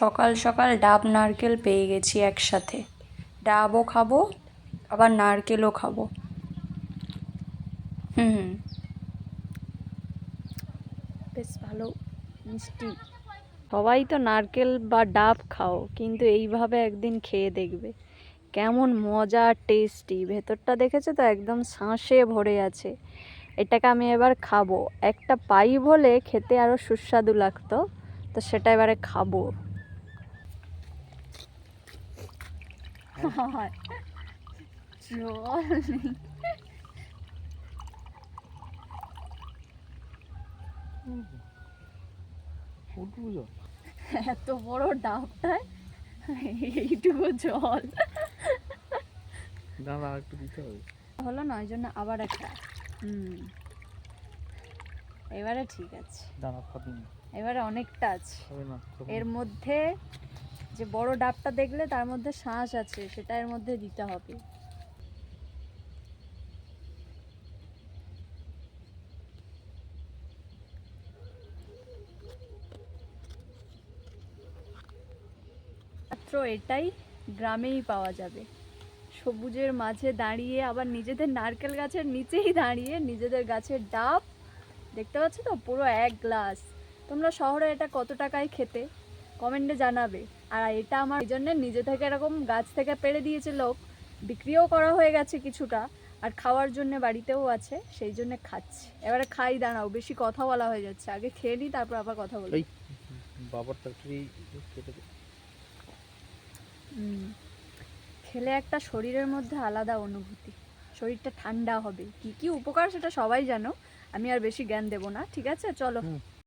সকাল সকাল ডাব নারকেল পেয়ে গেছি একসাথে। ডাবও খাবো আবার নারকেলও খাবো। হুম, বেশ ভালো মিষ্টি। সবাই তো নারকেল বা ডাব খাও, কিন্তু এইভাবে একদিন খেয়ে দেখবে কেমন মজা, টেস্টি। ভেতরটা দেখেছো তো, একদম শাঁসে ভরে আছে। এটাকে আমি এবার খাবো। একটা পাই বলে খেতে আরো সুস্বাদু লাগতো, তো সেটা এবারে খাবো। এত বড় ডাবটায় এইটুকু জল দাঁড়া, আর একটু দিতে হবে। হলো না, ওই জন্য আবার একটা। এবারে ঠিক আছে, দাঁড়া, খাবি না। এবারে অনেকটা আছে খাবে না, খাবে এর না। মধ্যে। যে বড় ডাবটা দেখলে তার মধ্যে শাঁস আছে, সেটা এর মধ্যে দিতে হবে। মাত্র এটাই গ্রামেই পাওয়া যাবে। সবুজের মাঝে দাঁড়িয়ে, আবার নিজেদের নারকেল গাছের নিচেই দাঁড়িয়ে নিজেদের গাছের ডাব দেখতে পাচ্ছ তো, পুরো এক গ্লাস। তোমরা শহরে এটা কত টাকায় খেতে, কমেন্টে জানাবে। আর এটা আমার এই জন্য নিজে থেকে এরকম গাছ থেকে পেড়ে দিয়েছে লোক, বিক্রিও করা হয়ে গেছে কিছুটা, আর খাওয়ার জন্য বাড়িতেও আছে, সেই জন্য খাচ্ছি। এবারে খাই, দাঁড়াও, বেশি কথা বলা হয়ে যাচ্ছে, আগে খেয়ে নিই তারপর আবার কথা বলি। এই বাবার তরকারি কেটে দে। খেলে একটা শরীরের মধ্যে আলাদা অনুভূতি, শরীরটা ঠান্ডা হবে। কি কি উপকার সেটা সবাই জানো, আমি আর বেশি জ্ঞান দেব না, ঠিক আছে? চলো।